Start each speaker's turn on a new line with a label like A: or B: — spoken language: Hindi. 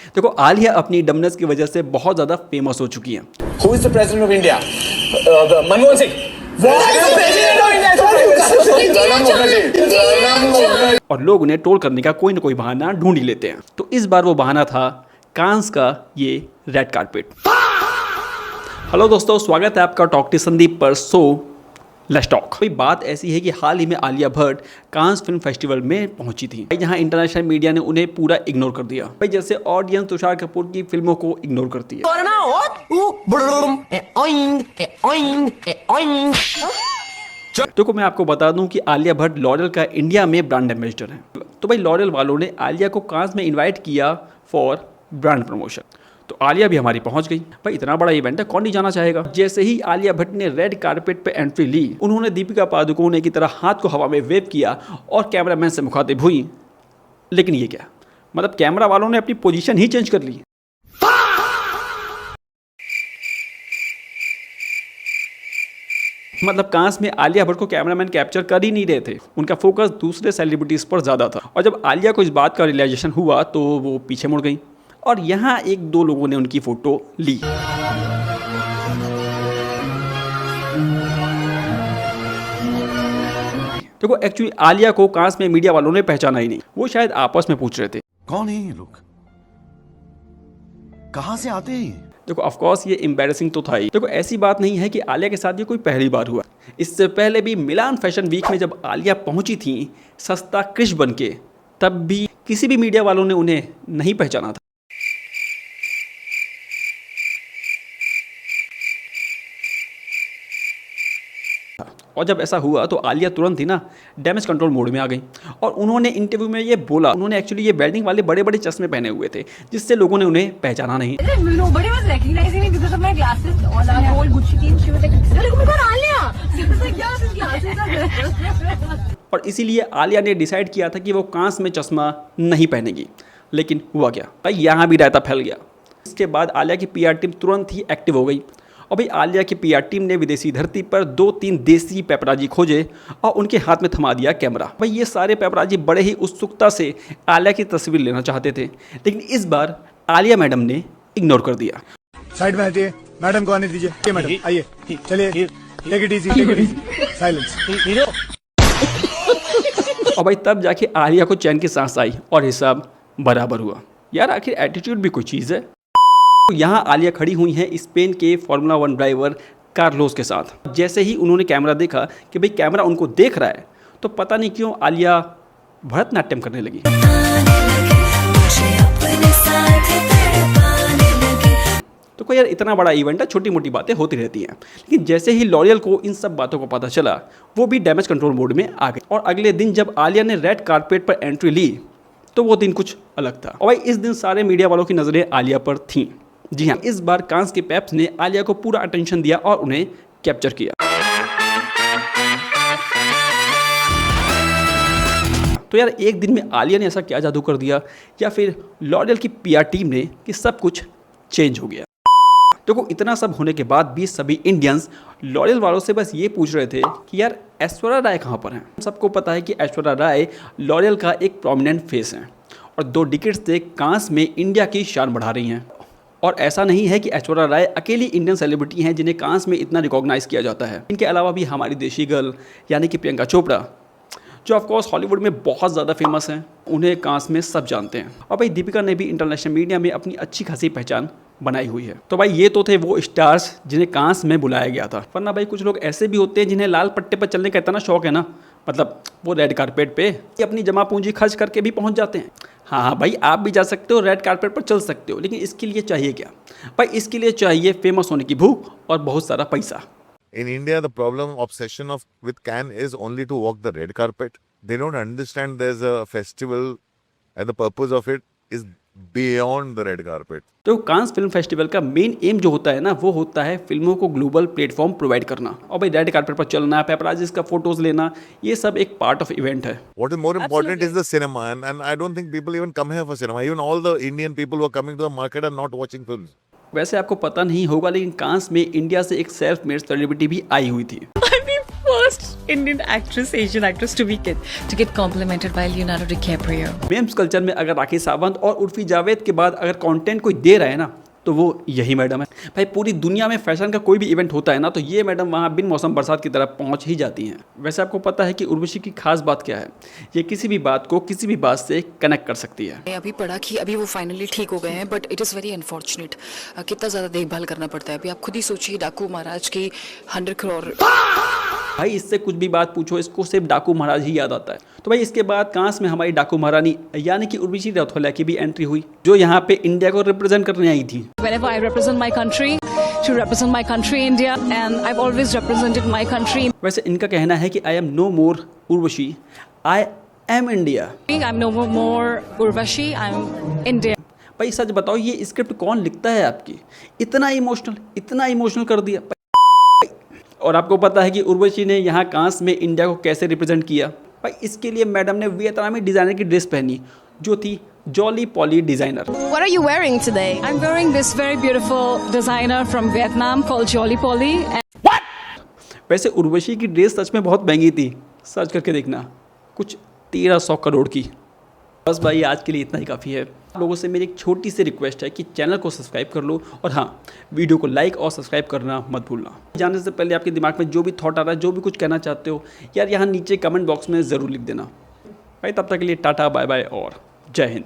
A: देखो आलिया अपनी डमनेस की वजह से बहुत ज़्यादा फेमस हो चुकी हैं।
B: Who is the president of India? Manmohan Singh.
A: और लोग उन्हें ट्रोल करने का कोई ना कोई बहाना ढूंढ ही लेते हैं। तो इस बार वो बहाना था कांस का ये रेड कारपेट। हेलो दोस्तों, स्वागत है आपका टॉक टू संदीप पर। So let's talk. भाई बात ऐसी है कि हाल ही में Alia Bhatt Cannes film festival में पहुंची थी। यहाँ इंटरनेशनल मीडिया ने उन्हें पूरा इग्नोर कर दिया। भाई जैसे ऑडियंस तुषार कपूर की फिल्मों को इग्नोर करती है। तो मैं आपको बता दूं कि आलिया भट्ट लॉरियल का इंडिया में ब्रांड एम्बेसडर है। तो भाई लॉरियल वालों ने आलिया को कांस में इनवाइट किया फॉर ब्रांड प्रमोशन। तो आलिया भी हमारी पहुंच गई। भाई इतना बड़ा इवेंट है, कौन नहीं जाना चाहेगा। जैसे ही आलिया भट्ट ने रेड कारपेट पे एंट्री ली, उन्होंने दीपिका पादुकोणे की तरह हाथ को हवा में वेव किया और कैमरामैन से मुखातिब हुई। लेकिन ये क्या, मतलब कैमरा वालों ने अपनी पोजीशन ही चेंज कर ली। मतलब कांस में आलिया भट्ट को कैमरामैन कैप्चर कर ही नहीं रहे थे, उनका फोकस दूसरे सेलिब्रिटीज पर ज़्यादा था। और जब आलिया को इस बात का रियलाइजेशन हुआ तो वो पीछे मुड़ गई और यहाँ एक दो लोगों ने उनकी फ़ोटो ली। देखो एक्चुअली आलिया को कांस में मीडिया वालों ने पहचाना ही नहीं। वो शायद आपस में पूछ रहे थे
C: कौन है ये लोग, कहां से आते हैं।
A: देखो ऑफ कोर्स ये एम्बैरेसिंग तो था ही। देखो ऐसी बात नहीं है कि आलिया के साथ ये कोई पहली बार हुआ। इससे पहले भी मिलान फैशन वीक में जब आलिया पहुंची थी सस्ता क्रिश बन के, तब भी किसी भी मीडिया वालों ने उन्हें नहीं पहचाना था। और जब ऐसा हुआ तो आलिया तुरंत ही ना डैमेज कंट्रोल मोड में आ गई और उन्होंने इंटरव्यू में ये बोला, उन्होंने एक्चुअली ये वेल्डिंग वाले बड़े बड़े चश्मे पहने हुए थे जिससे लोगों ने उन्हें पहचाना नहीं। और इसीलिए आलिया ने डिसाइड किया था कि वो कांस में चश्मा नहीं पहनेगी। लेकिन हुआ क्या भाई, यहाँ भी रायता फैल गया। इसके बाद आलिया की पीआर टीम तुरंत ही एक्टिव हो गई और भाई आलिया की पीआर टीम ने विदेशी धरती पर 2-3 देसी पेपराजी खोजे और उनके हाथ में थमा दिया कैमरा। भाई ये सारे पेपराजी बड़े ही उत्सुकता से आलिया की तस्वीर लेना चाहते थे, लेकिन इस बार आलिया मैडम ने इग्नोर कर दिया।
D: साइड में हटिए, मैडम को आने दीजिए। मैडम आइए, चलिए, टेक इट इजी, साइलेंस।
A: और भाई तब जाके आलिया को चैन की सांस आई और हिसाब बराबर हुआ। यार आखिर एटीट्यूड भी कोई चीज़ है। यहाँ आलिया खड़ी हुई हैं स्पेन के फार्मूला 1 ड्राइवर कार्लोस के साथ। जैसे ही उन्होंने कैमरा देखा कि भाई कैमरा उनको देख रहा है, तो पता नहीं क्यों आलिया भरतनाट्यम करने लगी। तो कोई यार इतना बड़ा इवेंट है, छोटी मोटी बातें होती रहती हैं। लेकिन जैसे ही लॉरियल को इन सब बातों को पता चला, वो भी डैमेज कंट्रोल मोड में आ गए। और अगले दिन जब आलिया ने रेड कारपेट पर एंट्री ली तो वो दिन कुछ अलग था। और भाई इस दिन सारे मीडिया वालों की नज़रें आलिया पर थीं। जी हाँ, इस बार कांस के पेप्स ने आलिया को पूरा अटेंशन दिया और उन्हें कैप्चर किया। तो यार एक दिन में आलिया ने ऐसा क्या जादू कर दिया, या फिर लॉरियल की पीआर टीम ने, कि सब कुछ चेंज हो गया। देखो इतना सब होने के बाद भी सभी इंडियंस लॉरियल वालों से बस ये पूछ रहे थे कि यार ऐश्वर्या राय कहाँ पर हैं। सबको पता है कि ऐश्वर्या राय लॉरियल का एक प्रोमिनेंट फेस है और 2 डिकेड्स से कांस में इंडिया की शान बढ़ा रही हैं। और ऐसा नहीं है कि ऐश्वर्या राय अकेली इंडियन सेलिब्रिटी हैं जिन्हें कांस में इतना रिकॉग्नाइज किया जाता है। इनके अलावा भी हमारी देशी गर्ल यानी कि प्रियंका चोपड़ा, जो ऑफकोर्स हॉलीवुड में बहुत ज़्यादा फेमस हैं, उन्हें कांस में सब जानते हैं। और भाई दीपिका ने भी इंटरनेशनल मीडिया में अपनी अच्छी खासी पहचान बनाई हुई है। तो भाई ये तो थे वो स्टार्स जिन्हें कांस में बुलाया गया था। वरना भाई कुछ लोग ऐसे भी होते हैं जिन्हें लाल पट्टे पर चलने का इतना शौक है ना, मतलब वो रेड कारपेट पे अपनी जमा पूंजी खर्च करके भी पहुंच जाते हैं। हाँ भाई आप भी जा सकते हो, रेड कारपेट पर चल सकते हो, लेकिन इसके लिए चाहिए क्या भाई? इसके लिए चाहिए फेमस होने की भूख और बहुत सारा पैसा।
C: In India, the problem obsession of with Cannes is only to walk the red carpet. They don't understand there's a festival and the purpose of it is beyond the red carpet.
A: तो कांस फिल्म फेस्टिवल का मेन एम जो होता है ना, वो होता है फिल्मों को ग्लोबल प्लेटफॉर्म प्रोवाइड करना। और भाई रेड कार्पेट पर चलना, पेपराजीज का फोटोज लेना, ये सब एक पार्ट ऑफ इवेंट है।
C: What is more important is the cinema, and I don't think people even come here for cinema. Even all the Indian people who are coming to the market are not watching films.
A: वैसे आपको पता नहीं होगा, लेकिन कांस में इंडिया से एक सेल्फ मेड सेलिब्रिटी भी आई हुई थी।
E: I mean, first Indian actress, Asian actress to get complimented by Leonardo DiCaprio.
A: Memes culture में अगर राखी सावंत और उर्फी जावेद के बाद अगर कंटेंट कोई दे रहा है ना, तो वो यही मैडम है भाई। पूरी दुनिया में फैशन का कोई भी इवेंट होता है ना, तो ये मैडम वहाँ बिन मौसम बरसात की तरह पहुँच ही जाती हैं। वैसे आपको पता है कि उर्वशी की खास बात क्या है? ये किसी भी बात को किसी भी बात से कनेक्ट कर सकती है।
E: अभी पढ़ा कि अभी वो फाइनली ठीक हो गए हैं, but it is very unfortunate. कितना ज़्यादा देखभाल करना पड़ता है। अभी आप खुद ही सोचिए, डाकू महाराज की 100 करोड़।
A: भाई इससे कुछ भी बात पूछो, इसको सिर्फ डाकू महाराज ही याद आता है। तो भाई इसके बाद कांस में हमारी डाकू महारानी यानी कि उर्वशी रौतेला की भी एंट्री हुई, जो यहाँ पे इंडिया को रिप्रेजेंट करने आई थी।
E: Whenever I represent my country, to represent my country India, and I've always represented my country.
A: वैसे इनका कहना है कि I am no more Urvashi, I am India.
E: I'm no more Urvashi, I'm India.
A: भाई सच बताओ, ये स्क्रिप्ट कौन लिखता है आपकी? इतना इमोशनल कर दिया। और आपको पता है कि उर्वशी ने यहाँ कांस में इंडिया को कैसे रिप्रेजेंट किया? भाई इसके लिए मैडम ने वियतनामी डिज़ाइनर की ड्रेस पहनी, जो थी jolly poly designer.
F: What are you wearing today?
E: I'm wearing this very beautiful designer from Vietnam called Jolly Polly.
A: वैसे उर्वशी की ड्रेस सच में बहुत महंगी थी, सर्च करके देखना, कुछ 1300 करोड़ की। बस भाई आज के लिए इतना ही काफ़ी है। आप लोगों से मेरी एक छोटी सी रिक्वेस्ट है कि चैनल को सब्सक्राइब कर लो, और हाँ, वीडियो को लाइक और सब्सक्राइब करना मत भूलना। जाने से पहले आपके दिमाग में जो भी थॉट आ रहा है, जो भी कुछ कहना चाहते हो यार, यहाँ नीचे कमेंट बॉक्स में ज़रूर लिख देना। भाई तब तक के लिए टाटा बाय बाय और जय हिंद।